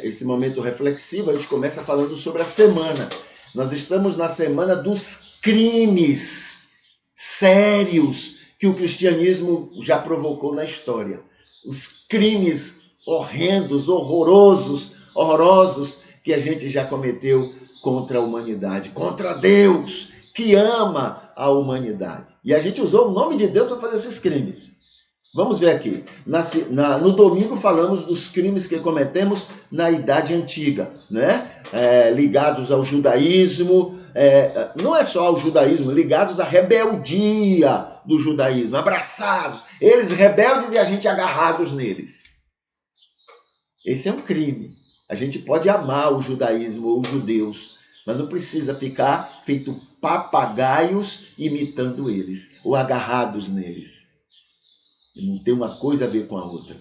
Esse momento reflexivo, a gente começa falando sobre a semana. Nós estamos na semana dos crimes sérios que o cristianismo já provocou na história. Os crimes horrendos, horrorosos que a gente já cometeu contra a humanidade, contra Deus, que ama a humanidade. E a gente usou o nome de Deus para fazer esses crimes. Vamos ver aqui. No domingo falamos dos crimes que cometemos na Idade Antiga, né? Ligados ao judaísmo, não é só ao judaísmo, ligados à rebeldia do judaísmo, abraçados, eles rebeldes e a gente agarrados neles. Esse é um crime. A gente pode amar o judaísmo ou os judeus, mas não precisa ficar feito papagaios imitando eles ou agarrados neles. Não tem uma coisa a ver com a outra,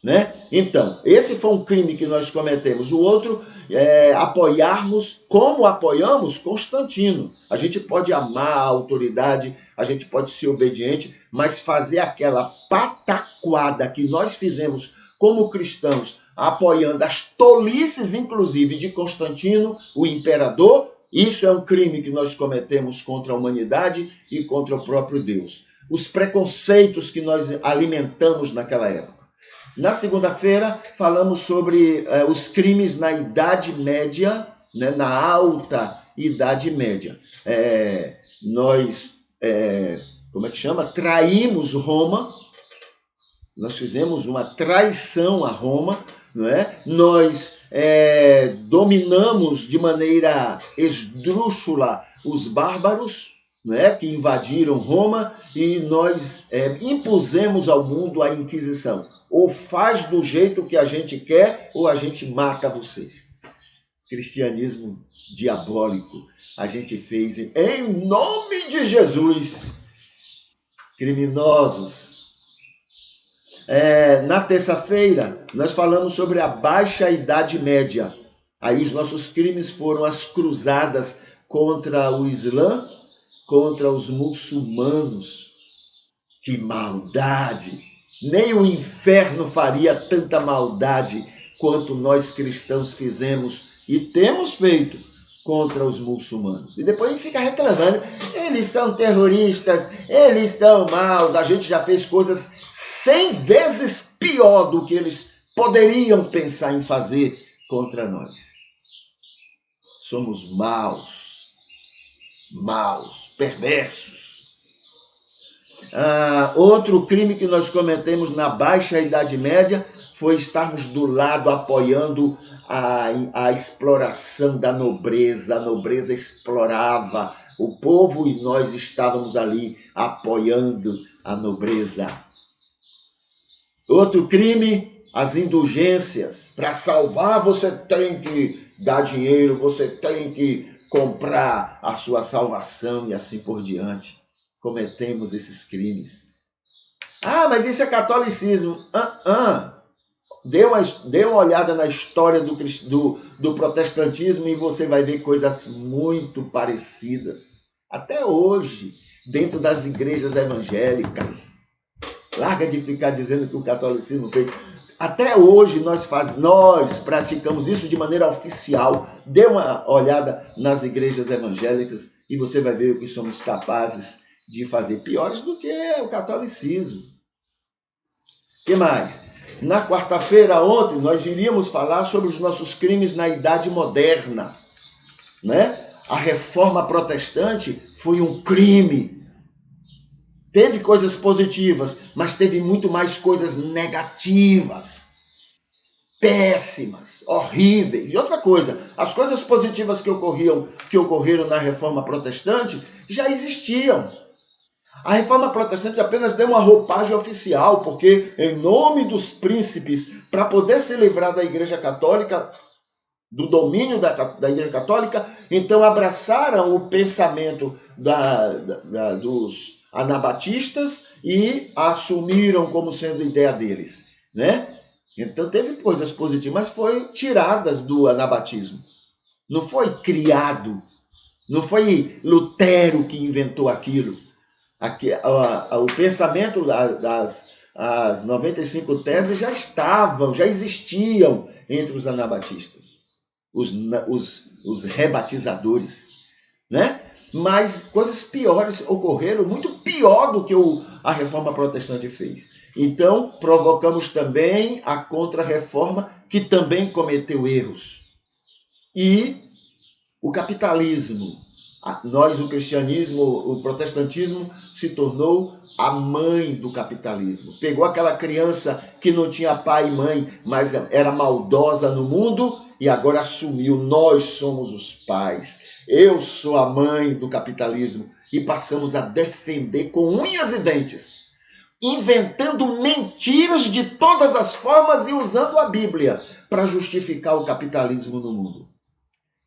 né? Então, esse foi um crime que nós cometemos. O outro é apoiarmos, como apoiamos Constantino. A gente pode amar a autoridade, a gente pode ser obediente, mas fazer aquela pataquada que nós fizemos como cristãos, apoiando as tolices, inclusive, de Constantino, o imperador, isso é um crime que nós cometemos contra a humanidade e contra o próprio Deus. Os preconceitos que nós alimentamos naquela época. Na segunda-feira, falamos sobre os crimes na Idade Média, né, na Alta Idade Média. Como é que chama? Traímos Roma, nós fizemos uma traição a Roma, não é? Nós dominamos de maneira esdrúxula os bárbaros, né, que invadiram Roma, e nós impusemos ao mundo a Inquisição. Ou faz do jeito que a gente quer, ou a gente mata vocês. Cristianismo diabólico. A gente fez em nome de Jesus. Criminosos. Na terça-feira, nós falamos sobre a Baixa Idade Média. Aí os nossos crimes foram as cruzadas contra o Islã, contra os muçulmanos. Que maldade! Nem o inferno faria tanta maldade quanto nós cristãos fizemos e temos feito contra os muçulmanos. E depois a gente fica reclamando, eles são terroristas, eles são maus, a gente já fez coisas 100 vezes pior do que eles poderiam pensar em fazer contra nós. Somos maus, perversos. Outro crime que nós cometemos na Baixa Idade Média foi estarmos do lado apoiando a exploração da nobreza. A nobreza explorava o povo e nós estávamos ali apoiando a nobreza. Outro crime, as indulgências. Para salvar, você tem que dar dinheiro, você tem que comprar a sua salvação e assim por diante. Cometemos esses crimes. Mas isso é catolicismo. Dê uma olhada na história do protestantismo e você vai ver coisas muito parecidas. Até hoje, dentro das igrejas evangélicas. Larga de ficar dizendo que o catolicismo fez. Até hoje nós praticamos isso de maneira oficial. Dê uma olhada nas igrejas evangélicas e você vai ver o que somos capazes de fazer, piores do que o catolicismo. O que mais? Na quarta-feira, ontem, nós iríamos falar sobre os nossos crimes na Idade Moderna, né? A reforma protestante foi um crime. Teve coisas positivas, mas teve muito mais coisas negativas, péssimas, horríveis. E outra coisa, as coisas positivas que ocorreram na Reforma Protestante já existiam. A Reforma Protestante apenas deu uma roupagem oficial, porque em nome dos príncipes, para poder se livrar da Igreja Católica, do domínio da Igreja Católica, então abraçaram o pensamento dos anabatistas e assumiram como sendo ideia deles, né? Então teve coisas positivas, mas foi tiradas do anabatismo. Não foi criado, não foi Lutero que inventou aquilo. O pensamento as 95 teses já existiam entre os anabatistas, os rebatizadores, né? Mas coisas piores ocorreram, muito pior do que a Reforma Protestante fez. Então, provocamos também a Contra-Reforma, que também cometeu erros. E o capitalismo. Nós, o cristianismo, o protestantismo, se tornou a mãe do capitalismo. Pegou aquela criança que não tinha pai e mãe, mas era maldosa no mundo, e agora assumiu: nós somos os pais. Eu sou a mãe do capitalismo. E passamos a defender com unhas e dentes, inventando mentiras de todas as formas e usando a Bíblia para justificar o capitalismo no mundo.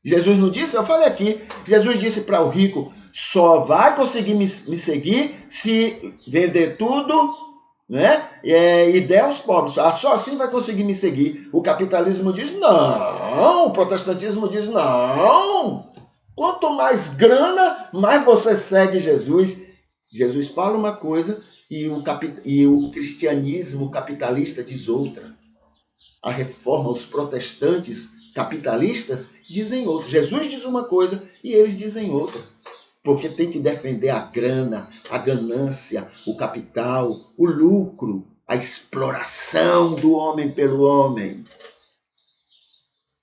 Jesus não disse? Eu falei aqui. Jesus disse para o rico: só vai conseguir me seguir se vender tudo, né? E der aos pobres. Só assim vai conseguir me seguir. O capitalismo diz não. O protestantismo diz não. Quanto mais grana, mais você segue Jesus. Jesus fala uma coisa e o cristianismo capitalista diz outra. A reforma, os protestantes capitalistas dizem outra. Jesus diz uma coisa e eles dizem outra. Porque tem que defender a grana, a ganância, o capital, o lucro, a exploração do homem pelo homem.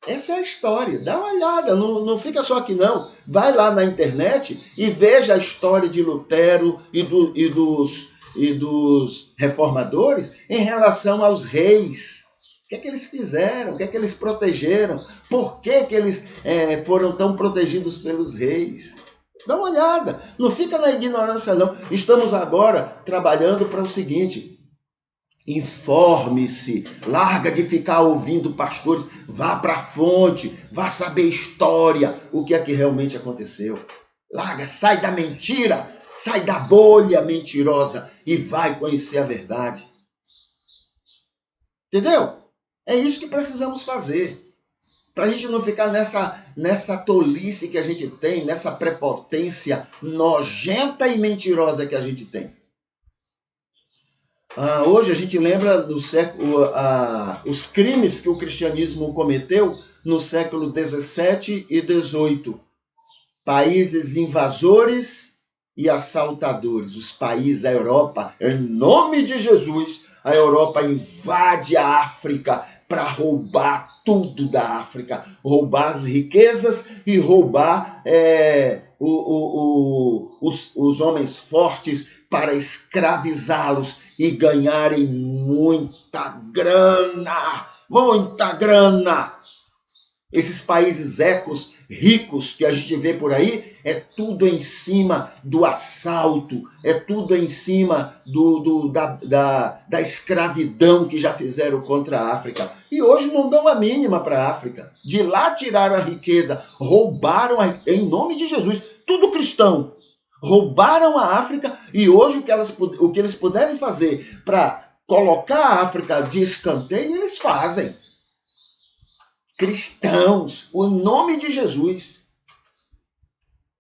Essa é a história. Dá uma olhada, não fica só aqui não. Vai lá na internet e veja a história de Lutero e dos reformadores em relação aos reis. O que é que eles fizeram? O que é que eles protegeram? Por que eles foram tão protegidos pelos reis? Dá uma olhada. Não fica na ignorância, não. Estamos agora trabalhando para o seguinte: informe-se, larga de ficar ouvindo pastores, vá para a fonte, vá saber história, o que é que realmente aconteceu. Larga, sai da mentira, sai da bolha mentirosa e vai conhecer a verdade. Entendeu? É isso que precisamos fazer. Para a gente não ficar nessa tolice que a gente tem, nessa prepotência nojenta e mentirosa que a gente tem. Hoje a gente lembra os crimes que o cristianismo cometeu no século 17 e 18. Países invasores e assaltadores. Os países, a Europa, em nome de Jesus, a Europa invade a África para roubar tudo da África, roubar as riquezas e roubar os homens fortes para escravizá-los e ganharem muita grana. Muita grana! Esses países ricos que a gente vê por aí, é tudo em cima do assalto, é tudo em cima da escravidão que já fizeram contra a África. E hoje não dão a mínima para a África. De lá tiraram a riqueza, roubaram em nome de Jesus, tudo cristão. Roubaram a África e hoje o que eles puderem fazer para colocar a África de escanteio, eles fazem. Cristãos, o nome de Jesus.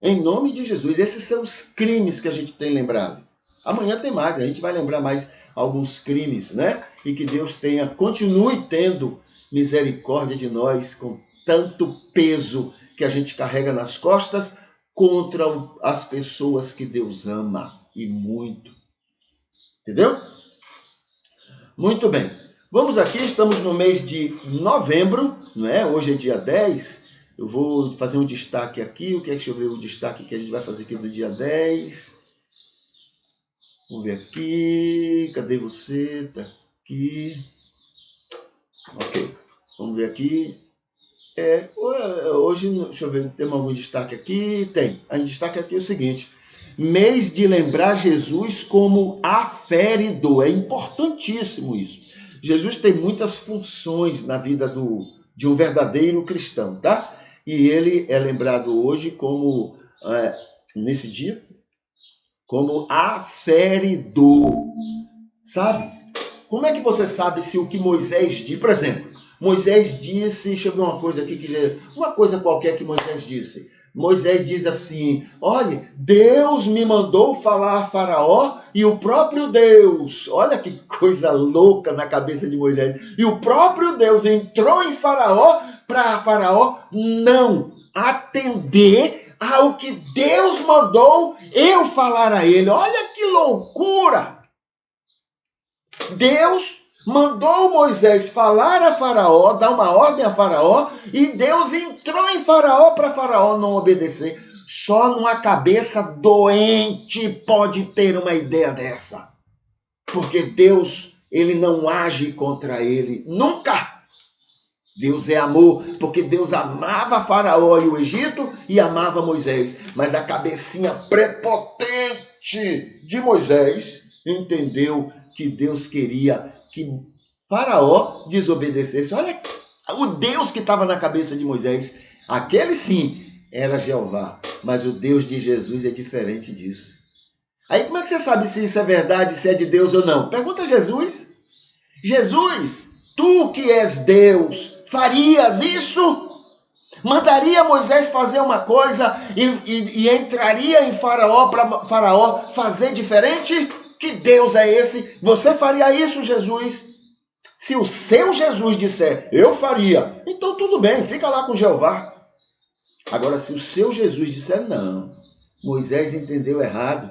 Em nome de Jesus. Esses são os crimes que a gente tem lembrado. Amanhã tem mais, a gente vai lembrar mais alguns crimes, né? E que Deus continue tendo misericórdia de nós com tanto peso que a gente carrega nas costas contra as pessoas que Deus ama e muito. Entendeu? Muito bem. Vamos aqui, estamos no mês de novembro, não é? Hoje é dia 10. Eu vou fazer um destaque aqui. O que é, deixa eu ver o destaque que a gente vai fazer aqui do dia 10. Vamos ver aqui. Cadê você? Tá aqui. Ok. Vamos ver aqui. Hoje, deixa eu ver, temos algum destaque aqui? Tem. A destaque aqui é o seguinte: mês de lembrar Jesus como aferidor. É importantíssimo isso. Jesus tem muitas funções na vida de um verdadeiro cristão, tá? E ele é lembrado hoje como, nesse dia, como aferidor. Sabe? Como é que você sabe se o que Moisés disse, por exemplo, Moisés disse, deixa eu ver uma coisa aqui, uma coisa qualquer que Moisés disse. Moisés diz assim: olha, Deus me mandou falar a Faraó e o próprio Deus, olha que coisa louca na cabeça de Moisés, e o próprio Deus entrou em Faraó para Faraó não atender ao que Deus mandou eu falar a ele. Olha que loucura! Deus mandou Moisés falar a Faraó, dar uma ordem a Faraó, e Deus entrou em Faraó para Faraó não obedecer. Só numa cabeça doente pode ter uma ideia dessa. Porque Deus, ele não age contra ele, nunca. Deus é amor, porque Deus amava Faraó e o Egito e amava Moisés. Mas a cabecinha prepotente de Moisés entendeu que Deus queria que Faraó desobedecesse. Olha, o Deus que estava na cabeça de Moisés, aquele sim era Jeová, mas o Deus de Jesus é diferente disso. Aí como é que você sabe se isso é verdade, se é de Deus ou não? Pergunta a Jesus. Jesus, tu que és Deus, farias isso? Mandaria Moisés fazer uma coisa e entraria em Faraó para Faraó fazer diferente? Que Deus é esse? Você faria isso, Jesus? Se o seu Jesus disser, eu faria, então tudo bem, fica lá com Jeová. Agora, se o seu Jesus disser, não, Moisés entendeu errado.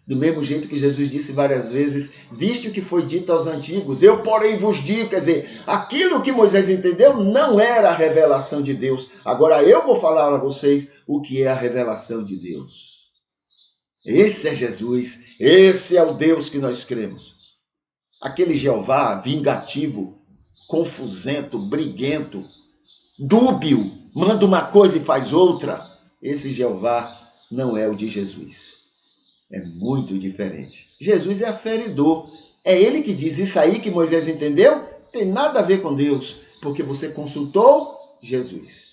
Do mesmo jeito que Jesus disse várias vezes, visto o que foi dito aos antigos, eu porém vos digo, quer dizer, aquilo que Moisés entendeu não era a revelação de Deus. Agora eu vou falar a vocês o que é a revelação de Deus. Esse é Jesus, esse é o Deus que nós cremos. Aquele Jeová vingativo, confusento, briguento, dúbio, manda uma coisa e faz outra. Esse Jeová não é o de Jesus. É muito diferente. Jesus é aferidor. É ele que diz isso aí que Moisés entendeu? Tem nada a ver com Deus, porque você consultou Jesus.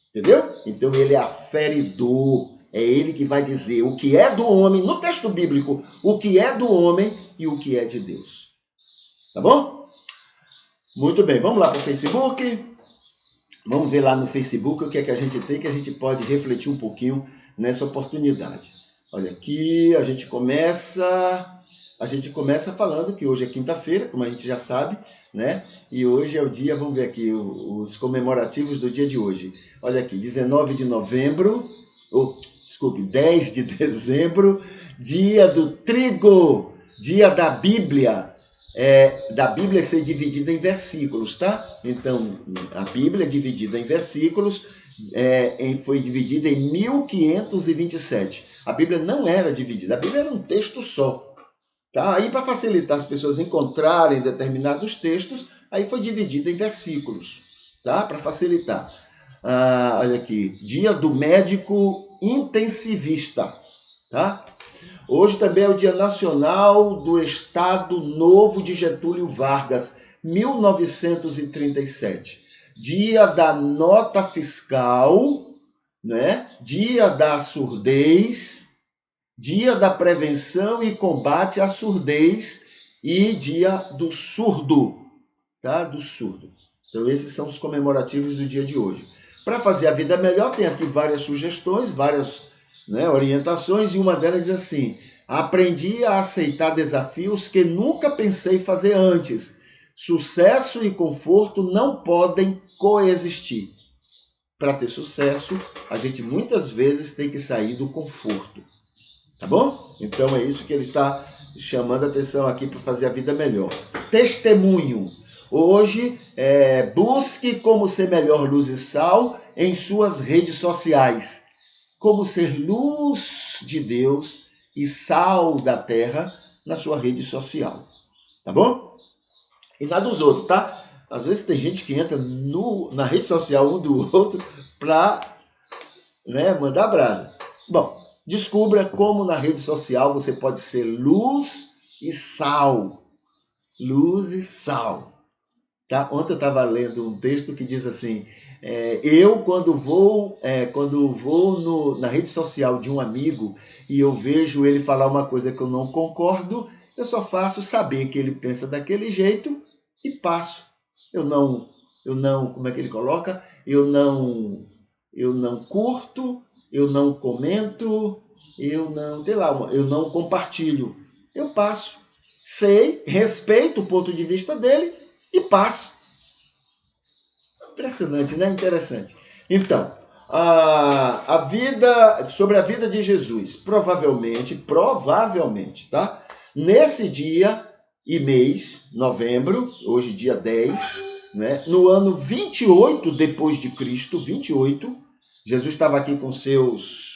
Entendeu? Então ele é aferidor. É ele que vai dizer o que é do homem, no texto bíblico, o que é do homem e o que é de Deus. Tá bom? Muito bem, vamos lá para o Facebook. Vamos ver lá no Facebook o que é que a gente tem, que a gente pode refletir um pouquinho nessa oportunidade. Olha aqui, a gente começa falando que hoje é quinta-feira, como a gente já sabe, né? E hoje é o dia, vamos ver aqui, os comemorativos do dia de hoje. Olha aqui, 19 de novembro, desculpe, 10 de dezembro, dia do trigo, dia da Bíblia. Da Bíblia ser dividida em versículos, tá? Então, a Bíblia é dividida em versículos, foi dividida em 1527. A Bíblia não era dividida, a Bíblia era um texto só. Tá? Aí, para facilitar as pessoas encontrarem determinados textos, aí foi dividida em versículos, tá? Para facilitar. Olha aqui, dia do médico intensivista, tá? Hoje também é o Dia Nacional do Estado Novo de Getúlio Vargas, 1937. Dia da nota fiscal, né? Dia da surdez, dia da prevenção e combate à surdez e dia do surdo, tá? Do surdo. Então esses são os comemorativos do dia de hoje. Para fazer a vida melhor, tem aqui várias sugestões, várias, né, orientações, e uma delas diz assim: aprendi a aceitar desafios que nunca pensei fazer antes. Sucesso e conforto não podem coexistir. Para ter sucesso, a gente muitas vezes tem que sair do conforto. Tá bom? Então é isso que ele está chamando a atenção aqui para fazer a vida melhor. Testemunho. Hoje, busque como ser melhor luz e sal em suas redes sociais. Como ser luz de Deus e sal da terra na sua rede social. Tá bom? E nada dos outros, tá? Às vezes tem gente que entra na rede social um do outro para, né, mandar brasa. Bom, descubra como na rede social você pode ser luz e sal. Luz e sal. Tá? Ontem eu estava lendo um texto que diz assim: eu quando vou na rede social de um amigo e eu vejo ele falar uma coisa que eu não concordo, eu só faço saber que ele pensa daquele jeito e passo. Eu não, como é que ele coloca? Eu não eu não curto, eu não comento, eu não compartilho. Eu passo. Sei, respeito o ponto de vista dele e passo. Impressionante, né? Interessante. Então, sobre a vida de Jesus, provavelmente, tá? Nesse dia e mês, novembro, hoje dia 10, né? No ano 28 depois de Cristo, 28, Jesus estava aqui com seus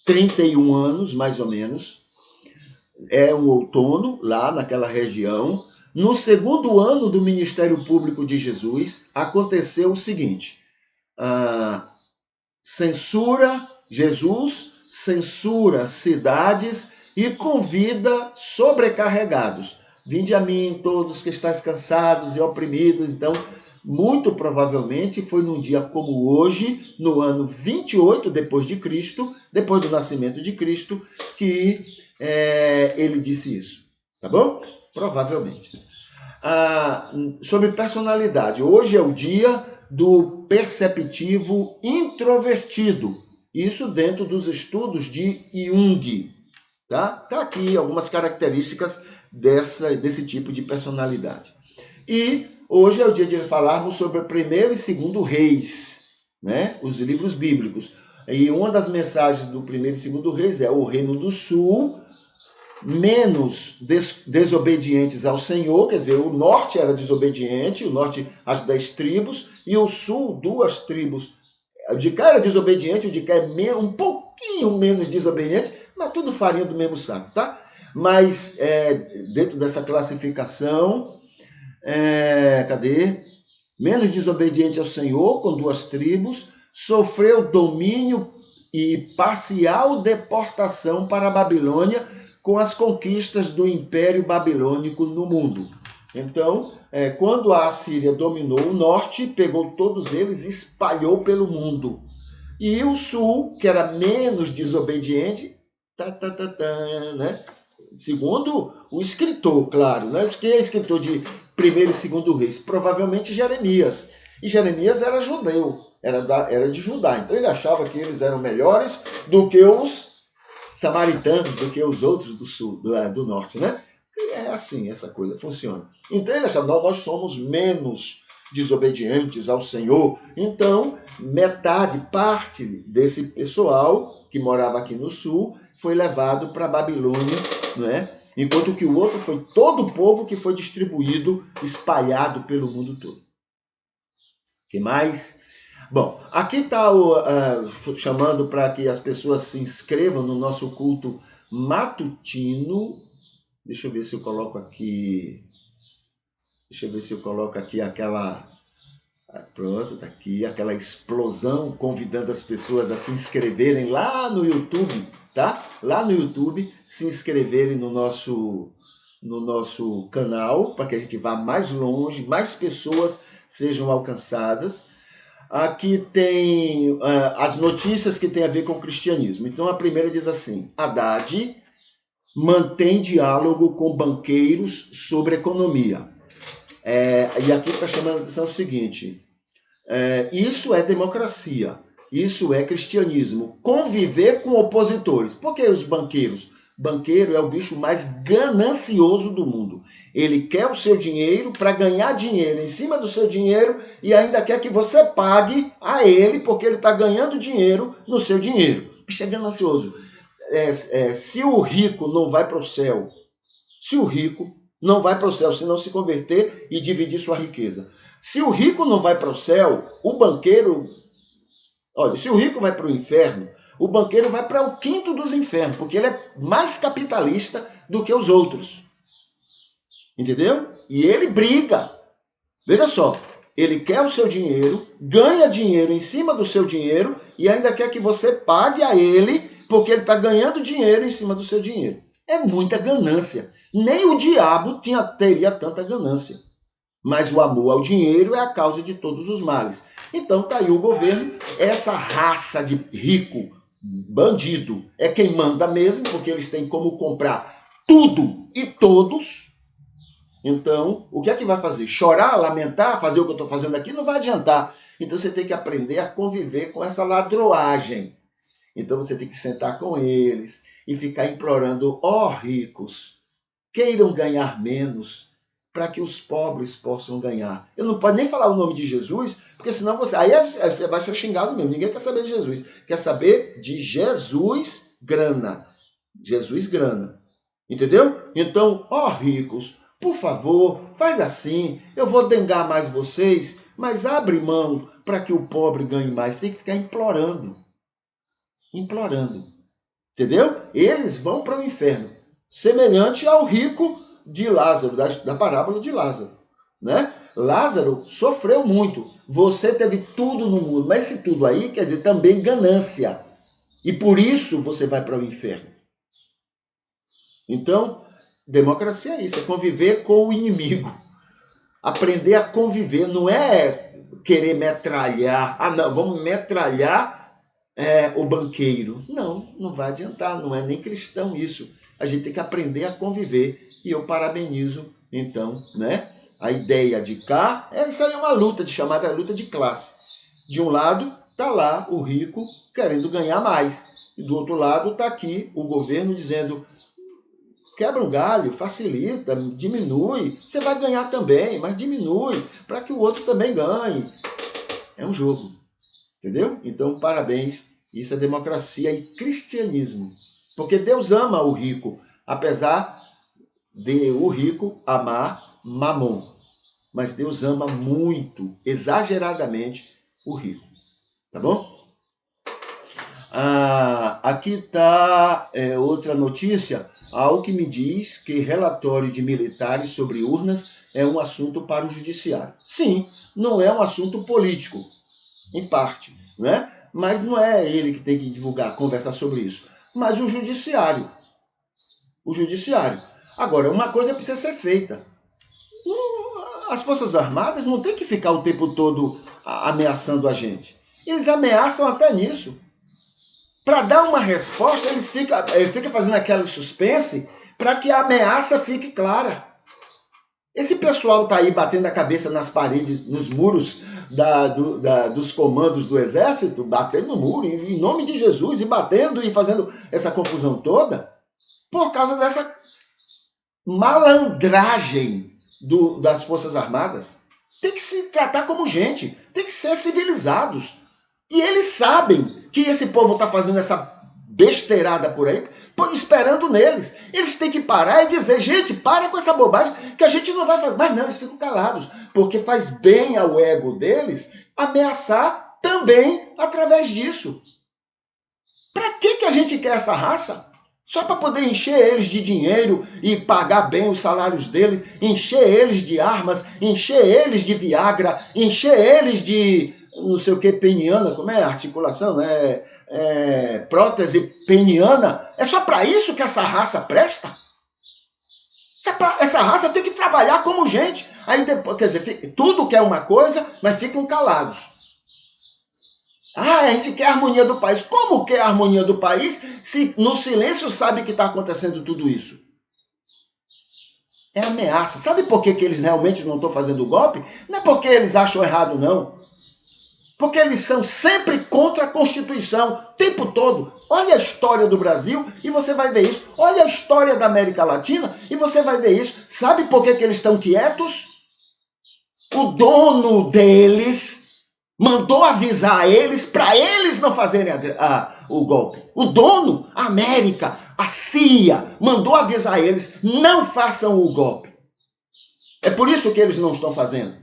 31 anos, mais ou menos. É um outono, lá naquela região. No segundo ano do ministério público de Jesus, aconteceu o seguinte: Jesus censura cidades e convida sobrecarregados. Vinde a mim, todos que estáis cansados e oprimidos. Então, muito provavelmente foi num dia como hoje, no ano 28 depois de Cristo, depois do nascimento de Cristo, que ele disse isso. Tá bom? Provavelmente. Sobre personalidade. Hoje é o dia do perceptivo introvertido. Isso dentro dos estudos de Jung. Tá aqui algumas características desse tipo de personalidade. E hoje é o dia de falarmos sobre primeiro e segundo reis, né? Os livros bíblicos. E uma das mensagens do primeiro e segundo reis é o reino do sul, menos desobedientes ao Senhor, quer dizer, o norte era desobediente, o norte as 10 tribos, e o sul 2 tribos. O de cá era desobediente, o de cá é um pouquinho menos desobediente, mas tudo farinha do mesmo saco, tá? Mas dentro dessa classificação, cadê? Menos desobediente ao Senhor, com 2 tribos, sofreu domínio e parcial deportação para a Babilônia com as conquistas do Império Babilônico no mundo. Então, quando a Assíria dominou o norte, pegou todos eles e espalhou pelo mundo. E o sul, que era menos desobediente, né? Segundo o escritor, claro, né? Quem é escritor de primeiro e segundo reis? Provavelmente Jeremias. E Jeremias era judeu, era de Judá. Então ele achava que eles eram melhores do que os samaritanos, do que os outros do sul, do norte, né? E é assim, essa coisa funciona. Então ele achava, nós somos menos desobedientes ao Senhor. Então, parte desse pessoal que morava aqui no sul foi levado para a Babilônia, não é? Enquanto que o outro foi todo o povo que foi distribuído, espalhado pelo mundo todo. Que mais? Bom, aqui está chamando para que as pessoas se inscrevam no nosso culto matutino. Deixa eu ver se eu coloco aqui. Aquela. Pronto, tá aqui, aquela explosão convidando as pessoas a se inscreverem lá no YouTube, tá? Lá no YouTube, se inscreverem no nosso canal, para que a gente vá mais longe, mais pessoas sejam alcançadas. Aqui tem as notícias que têm a ver com o cristianismo. Então, a primeira diz assim: Haddad mantém diálogo com banqueiros sobre economia. E aqui está chamando a atenção o seguinte: isso é democracia, isso é cristianismo, conviver com opositores. Por que os banqueiros? Banqueiro é o bicho mais ganancioso do mundo. Ele quer o seu dinheiro para ganhar dinheiro em cima do seu dinheiro e ainda quer que você pague a ele porque ele está ganhando dinheiro no seu dinheiro. O bicho é ganancioso. Se o rico não vai para o céu, se não se converter e dividir sua riqueza. Se o rico não vai para o céu, o banqueiro... Olha, se o rico vai para o inferno, o banqueiro vai para o quinto dos infernos, porque ele é mais capitalista do que os outros. Entendeu? E ele briga. Veja só, ele quer o seu dinheiro, ganha dinheiro em cima do seu dinheiro e ainda quer que você pague a ele porque ele está ganhando dinheiro em cima do seu dinheiro. É muita ganância. Nem o diabo teria tanta ganância. Mas o amor ao dinheiro é a causa de todos os males. Então tá aí o governo, essa raça de rico, bandido, é quem manda mesmo, porque eles têm como comprar tudo e todos. Então, o que é que vai fazer? Chorar, lamentar, fazer o que eu estou fazendo aqui? Não vai adiantar. Então você tem que aprender a conviver com essa ladroagem. Então você tem que sentar com eles e ficar implorando: ó ricos, queiram ganhar menos para que os pobres possam ganhar. Eu não posso nem falar o nome de Jesus, porque senão você vai ser xingado mesmo. Ninguém quer saber de Jesus. Quer saber de Jesus grana. Jesus grana. Entendeu? Então, ó ricos, por favor, faz assim. Eu vou dengar mais vocês, mas abre mão para que o pobre ganhe mais. Tem que ficar implorando. Implorando. Entendeu? Eles vão para o inferno. Semelhante ao rico de Lázaro, da parábola de Lázaro. Né? Lázaro sofreu muito. Você teve tudo no mundo, mas esse tudo aí quer dizer também ganância. E por isso você vai para o inferno. Então, democracia é isso, é conviver com o inimigo. Aprender a conviver, não é querer metralhar. Ah, não, vamos metralhar o banqueiro. Não, não vai adiantar, não é nem cristão isso. A gente tem que aprender a conviver. E eu parabenizo, então, né? A ideia de cá, isso aí é uma luta, chamada luta de classe. De um lado, está lá o rico querendo ganhar mais. E do outro lado está aqui o governo dizendo: quebra um galho, facilita, diminui. Você vai ganhar também, mas diminui para que o outro também ganhe. É um jogo, entendeu? Então, parabéns. Isso é democracia e cristianismo. Porque Deus ama o rico, apesar de o rico amar Mamon. Mas Deus ama muito, exageradamente, o rico. Tá bom? Aqui está outra notícia. Algo que me diz que relatório de militares sobre urnas é um assunto para o judiciário. Sim, não é um assunto político, em parte, né? Mas não é ele que tem que divulgar, conversar sobre isso, mas o judiciário. O judiciário. Agora, uma coisa precisa ser feita. As Forças Armadas não tem que ficar o tempo todo ameaçando a gente. Eles ameaçam até nisso. Para dar uma resposta, eles ficam fazendo aquela suspense para que a ameaça fique clara. Esse pessoal está aí batendo a cabeça nas paredes, nos muros dos comandos do exército, batendo no muro, em nome de Jesus, e batendo e fazendo essa confusão toda, por causa dessa malandragem das Forças Armadas. Tem que se tratar como gente, tem que ser civilizados. E eles sabem que esse povo está fazendo essa besteirada por aí, esperando neles. Eles têm que parar e dizer: gente, para com essa bobagem que a gente não vai fazer. Mas não, eles ficam calados, porque faz bem ao ego deles ameaçar também através disso. Para que a gente quer essa raça? Só para poder encher eles de dinheiro e pagar bem os salários deles, encher eles de armas, encher eles de Viagra, encher eles de não sei o que peniana, como é a articulação, né? Prótese peniana. É só para isso que essa raça presta? Essa raça tem que trabalhar como gente. Aí depois, quer dizer, tudo quer uma coisa, mas ficam calados. A gente quer a harmonia do país. Como quer a harmonia do país se no silêncio sabe que está acontecendo tudo isso? É ameaça. Sabe por que eles realmente não estão fazendo golpe? Não é porque eles acham errado, não. Porque eles são sempre contra a Constituição, o tempo todo. Olha a história do Brasil e você vai ver isso. Olha a história da América Latina e você vai ver isso. Sabe por que eles estão quietos? O dono deles mandou avisar eles para eles não fazerem o golpe. O dono, a América, a CIA, mandou avisar eles: não façam o golpe. É por isso que eles não estão fazendo.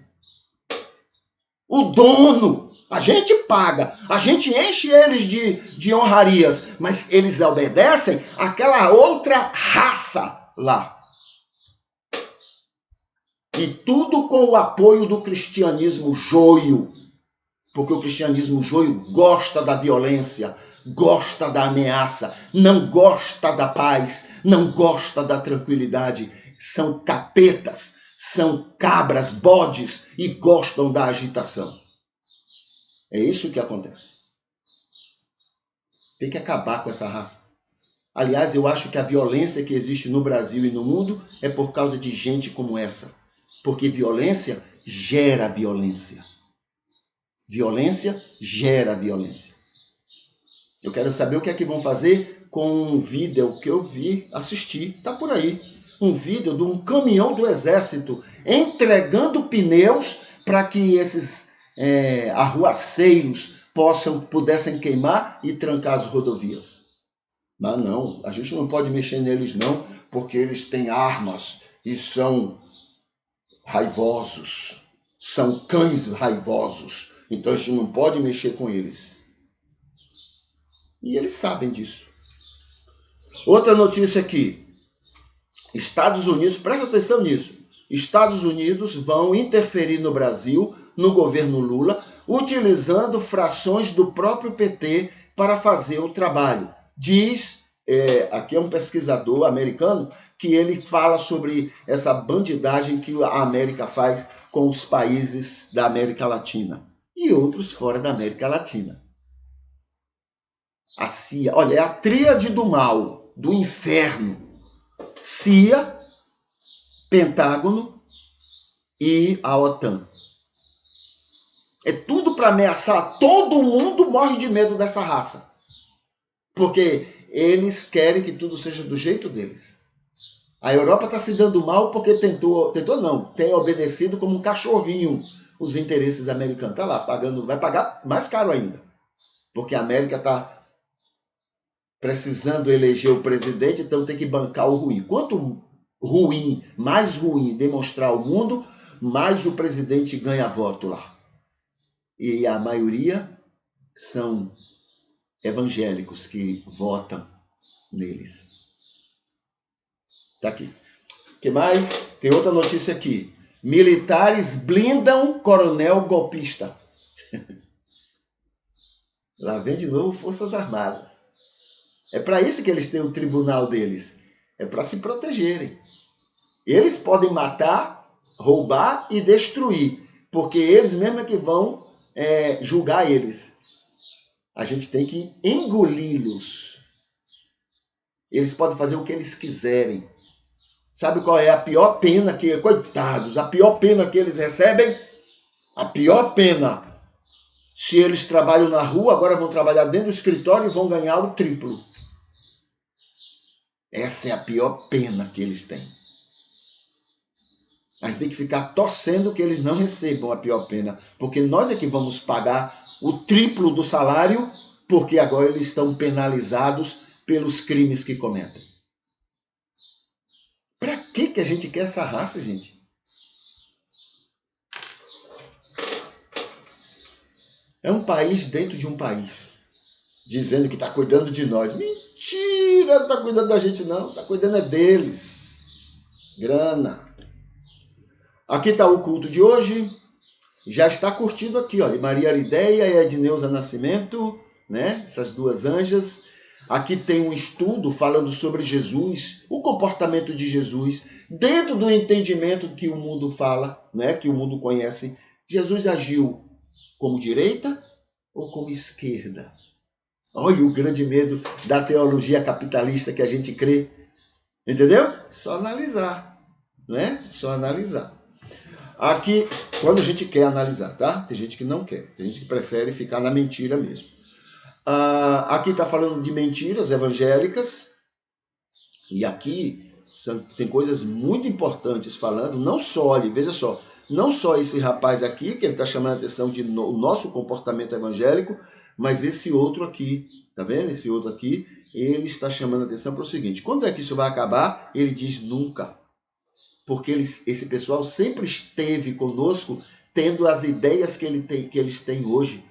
O dono, a gente paga, a gente enche eles de honrarias, mas eles obedecem àquela outra raça lá. E tudo com o apoio do cristianismo joio. Porque o cristianismo joio gosta da violência, gosta da ameaça, não gosta da paz, não gosta da tranquilidade. São capetas, são cabras, bodes e gostam da agitação. É isso que acontece. Tem que acabar com essa raça. Aliás, eu acho que a violência que existe no Brasil e no mundo é por causa de gente como essa. Porque violência gera violência. Violência gera violência. Eu quero saber o que é que vão fazer com um vídeo que eu vi, assisti, está por aí. Um vídeo de um caminhão do exército entregando pneus para que esses arruaceiros pudessem queimar e trancar as rodovias. Mas não, a gente não pode mexer neles não, porque eles têm armas e são raivosos, são cães raivosos, então a gente não pode mexer com eles. E eles sabem disso. Outra notícia aqui, Estados Unidos, presta atenção nisso, Estados Unidos vão interferir no Brasil, no governo Lula, utilizando frações do próprio PT para fazer o trabalho. Diz, aqui é um pesquisador americano, que ele fala sobre essa bandidagem que a América faz com os países da América Latina e outros fora da América Latina. A CIA, olha, é a tríade do mal, do inferno. CIA, Pentágono e a OTAN. É tudo para ameaçar. Todo mundo morre de medo dessa raça. Porque eles querem que tudo seja do jeito deles. A Europa está se dando mal porque tem obedecido como um cachorrinho os interesses americanos. Está lá, pagando, vai pagar mais caro ainda. Porque a América está precisando eleger o presidente, então tem que bancar o ruim. Quanto mais ruim demonstrar ao mundo, mais o presidente ganha voto lá. E a maioria são evangélicos que votam neles. Tá aqui. O que mais? Tem outra notícia aqui. Militares blindam coronel golpista. Lá vem de novo Forças Armadas. É para isso que eles têm o tribunal deles. É para se protegerem. Eles podem matar, roubar e destruir. Porque eles mesmo é que vão julgar eles. A gente tem que engoli-los. Eles podem fazer o que eles quiserem. Sabe qual é a pior pena que... Coitados, a pior pena que eles recebem? A pior pena. Se eles trabalham na rua, agora vão trabalhar dentro do escritório e vão ganhar o triplo. Essa é a pior pena que eles têm. A gente tem que ficar torcendo que eles não recebam a pior pena, porque nós é que vamos pagar o triplo do salário, porque agora eles estão penalizados pelos crimes que cometem. Para que a gente quer essa raça, gente? É um país dentro de um país, dizendo que está cuidando de nós. Mentira, não está cuidando da gente não, está cuidando é deles. Grana. Aqui está o culto de hoje. Já está curtido aqui, olha, Maria Arideia e Edneuza Nascimento, né? Essas duas anjas. Aqui tem um estudo falando sobre Jesus, o comportamento de Jesus, dentro do entendimento que o mundo fala, né? Que o mundo conhece. Jesus agiu como direita ou como esquerda? Olha o grande medo da teologia capitalista que a gente crê. Entendeu? Só analisar, né? Só analisar. Aqui, quando a gente quer analisar, tá? Tem gente que não quer, tem gente que prefere ficar na mentira mesmo. Aqui está falando de mentiras evangélicas, e aqui tem coisas muito importantes falando, não só, olha, veja só, não só esse rapaz aqui, que ele está chamando a atenção de o nosso comportamento evangélico, mas esse outro aqui, tá vendo? Esse outro aqui, ele está chamando a atenção para o seguinte, quando é que isso vai acabar? Ele diz nunca. Porque esse pessoal sempre esteve conosco, tendo as ideias que eles têm hoje.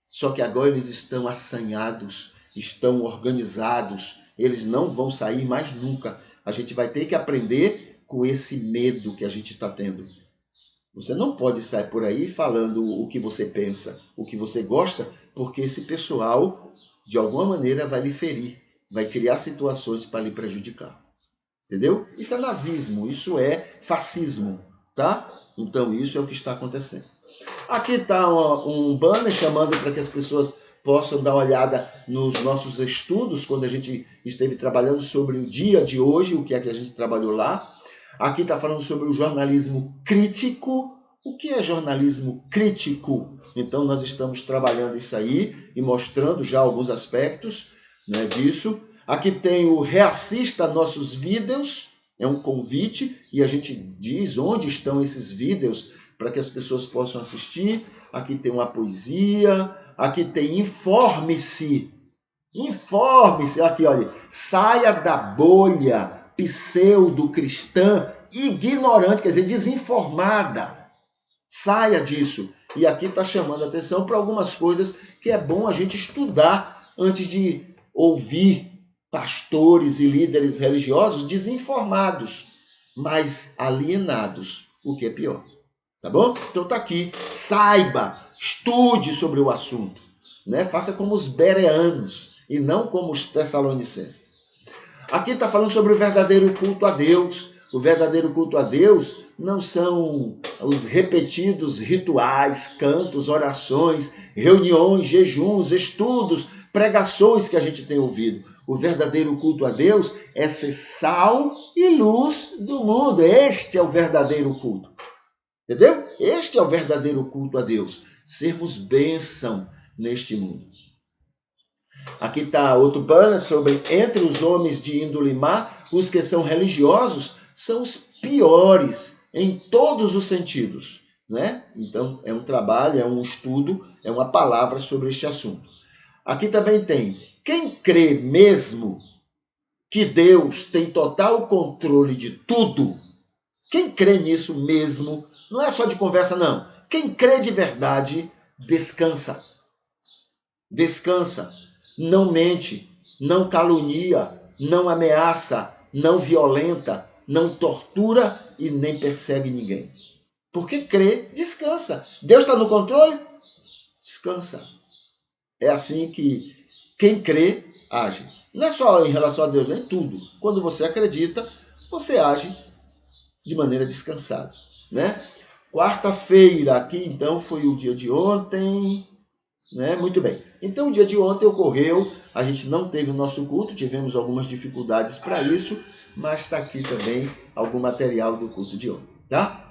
Só que agora eles estão assanhados, estão organizados, eles não vão sair mais nunca. A gente vai ter que aprender com esse medo que a gente está tendo. Você não pode sair por aí falando o que você pensa, o que você gosta, porque esse pessoal, de alguma maneira, vai lhe ferir, vai criar situações para lhe prejudicar. Entendeu? Isso é nazismo, isso é fascismo, tá? Então isso é o que está acontecendo. Aqui está um banner chamando para que as pessoas possam dar uma olhada nos nossos estudos, quando a gente esteve trabalhando sobre o dia de hoje, o que é que a gente trabalhou lá. Aqui está falando sobre o jornalismo crítico. O que é jornalismo crítico? Então nós estamos trabalhando isso aí e mostrando já alguns aspectos, né, disso. Aqui tem o reassista nossos vídeos, é um convite e a gente diz onde estão esses vídeos para que as pessoas possam assistir. Aqui tem uma poesia, aqui tem informe-se. Informe-se, aqui olha, saia da bolha pseudo-cristã ignorante, quer dizer, desinformada. Saia disso. E aqui está chamando a atenção para algumas coisas que é bom a gente estudar antes de ouvir pastores e líderes religiosos desinformados, mas alienados, o que é pior. Tá bom? Então tá aqui. Saiba, estude sobre o assunto, né? Faça como os bereanos e não como os tessalonicenses. Aqui está falando sobre o verdadeiro culto a Deus. O verdadeiro culto a Deus não são os repetidos rituais, cantos, orações, reuniões, jejuns, estudos, pregações que a gente tem ouvido. O verdadeiro culto a Deus é ser sal e luz do mundo. Este é o verdadeiro culto. Entendeu? Este é o verdadeiro culto a Deus. Sermos bênção neste mundo. Aqui está outro banner sobre entre os homens de índole má, os que são religiosos são os piores em todos os sentidos, né? Então, é um trabalho, é um estudo, é uma palavra sobre este assunto. Aqui também tem, quem crê mesmo que Deus tem total controle de tudo, quem crê nisso mesmo, não é só de conversa não, quem crê de verdade, descansa. Descansa, não mente, não calunia, não ameaça, não violenta, não tortura e nem persegue ninguém. Porque crê, descansa. Deus está no controle? Descansa. É assim que quem crê, age. Não é só em relação a Deus, é em tudo. Quando você acredita, você age de maneira descansada, né? Quarta-feira, aqui então foi o dia de ontem, né? Muito bem. Então o dia de ontem ocorreu, a gente não teve o nosso culto, tivemos algumas dificuldades para isso, mas está aqui também algum material do culto de ontem, tá?